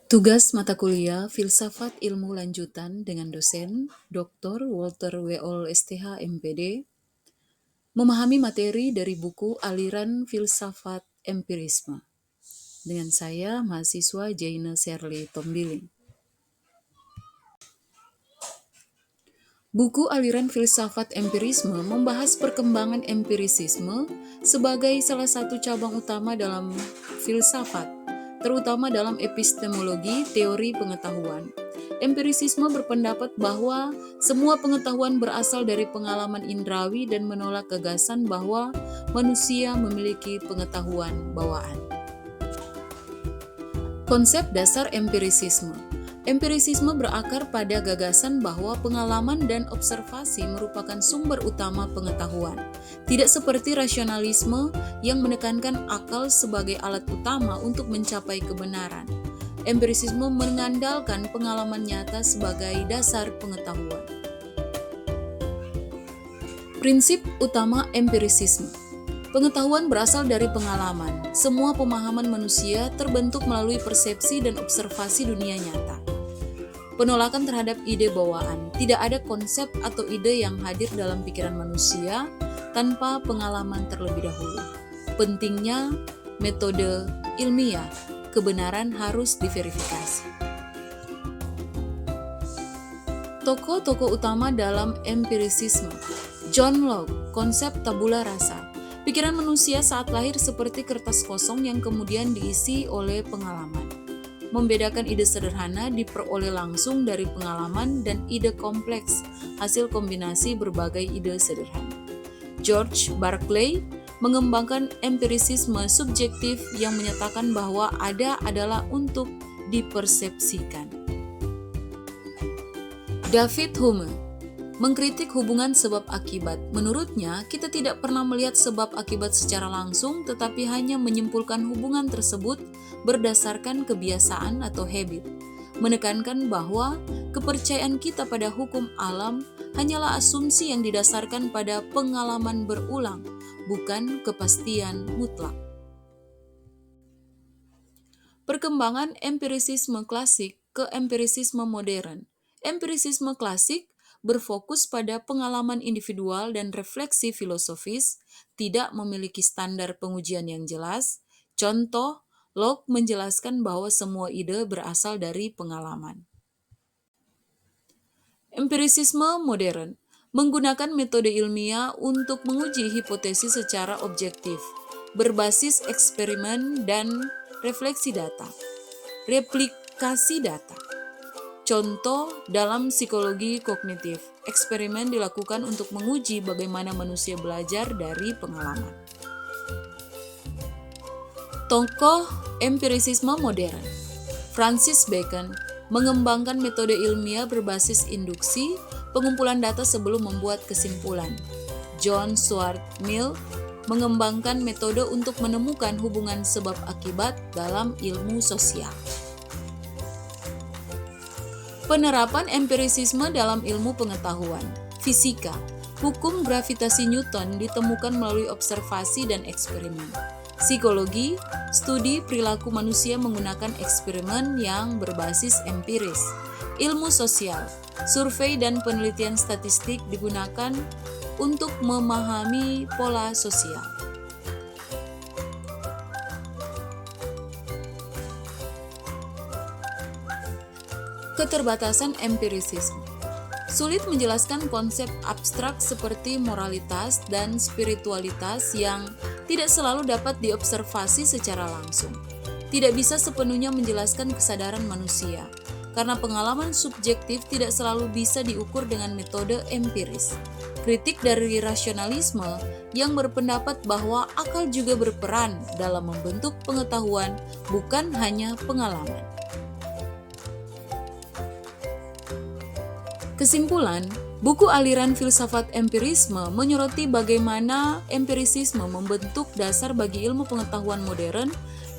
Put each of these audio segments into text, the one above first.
Tugas mata kuliah Filsafat Ilmu Lanjutan dengan dosen Dr. Walter W.Ol STH MPD, memahami materi dari buku Aliran Filsafat Empirisme. Dengan saya, mahasiswa Jaina Sherly Tombiling. Buku Aliran Filsafat Empirisme membahas perkembangan empirisisme sebagai salah satu cabang utama dalam filsafat, terutama dalam epistemologi teori pengetahuan. Empirisisme berpendapat bahwa semua pengetahuan berasal dari pengalaman indrawi dan menolak gagasan bahwa manusia memiliki pengetahuan bawaan. Konsep dasar empirisisme. Empirisisme berakar pada gagasan bahwa pengalaman dan observasi merupakan sumber utama pengetahuan. Tidak seperti rasionalisme yang menekankan akal sebagai alat utama untuk mencapai kebenaran. Empirisisme mengandalkan pengalaman nyata sebagai dasar pengetahuan. Prinsip utama empirisisme. Pengetahuan berasal dari pengalaman. Semua pemahaman manusia terbentuk melalui persepsi dan observasi dunia nyata. Penolakan terhadap ide bawaan. Tidak ada konsep atau ide yang hadir dalam pikiran manusia tanpa pengalaman terlebih dahulu. Pentingnya metode ilmiah. Kebenaran harus diverifikasi. Tokoh-tokoh utama dalam empirisisme. John Locke, konsep tabula rasa. Pikiran manusia saat lahir seperti kertas kosong yang kemudian diisi oleh pengalaman. Membedakan ide sederhana diperoleh langsung dari pengalaman dan ide kompleks, hasil kombinasi berbagai ide sederhana. George Berkeley mengembangkan empirisisme subjektif yang menyatakan bahwa ada adalah untuk dipersepsikan. David Hume mengkritik hubungan sebab akibat. Menurutnya, kita tidak pernah melihat sebab akibat secara langsung, tetapi hanya menyimpulkan hubungan tersebut berdasarkan kebiasaan atau habit. Menekankan bahwa kepercayaan kita pada hukum alam hanyalah asumsi yang didasarkan pada pengalaman berulang, bukan kepastian mutlak. Perkembangan empirisisme klasik ke empirisisme modern. Empirisisme klasik berfokus pada pengalaman individual dan refleksi filosofis, tidak memiliki standar pengujian yang jelas. Contoh, Locke menjelaskan bahwa semua ide berasal dari pengalaman. Empirisisme modern menggunakan metode ilmiah untuk menguji hipotesis secara objektif, berbasis eksperimen dan refleksi data, replikasi data. Contoh dalam psikologi kognitif, eksperimen dilakukan untuk menguji bagaimana manusia belajar dari pengalaman. Tokoh empirisisme modern. Francis Bacon mengembangkan metode ilmiah berbasis induksi, pengumpulan data sebelum membuat kesimpulan. John Stuart Mill mengembangkan metode untuk menemukan hubungan sebab akibat dalam ilmu sosial. Penerapan empirisisme dalam ilmu pengetahuan. Fisika. Hukum gravitasi Newton ditemukan melalui observasi dan eksperimen. Psikologi. Studi perilaku manusia menggunakan eksperimen yang berbasis empiris. Ilmu sosial. Survei dan penelitian statistik digunakan untuk memahami pola sosial. Keterbatasan empirisisme. Sulit menjelaskan konsep abstrak seperti moralitas dan spiritualitas yang tidak selalu dapat diobservasi secara langsung. Tidak bisa sepenuhnya menjelaskan kesadaran manusia, karena pengalaman subjektif tidak selalu bisa diukur dengan metode empiris. Kritik dari rasionalisme yang berpendapat bahwa akal juga berperan dalam membentuk pengetahuan, bukan hanya pengalaman. Kesimpulan, buku Aliran Filsafat Empirisme menyoroti bagaimana empirisisme membentuk dasar bagi ilmu pengetahuan modern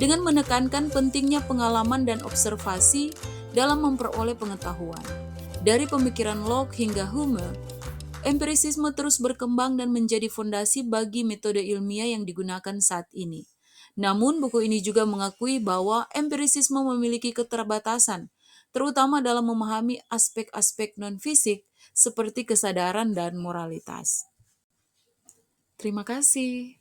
dengan menekankan pentingnya pengalaman dan observasi dalam memperoleh pengetahuan. Dari pemikiran Locke hingga Hume, empirisisme terus berkembang dan menjadi fondasi bagi metode ilmiah yang digunakan saat ini. Namun, buku ini juga mengakui bahwa empirisisme memiliki keterbatasan, terutama dalam memahami aspek-aspek non-fisik seperti kesadaran dan moralitas. Terima kasih.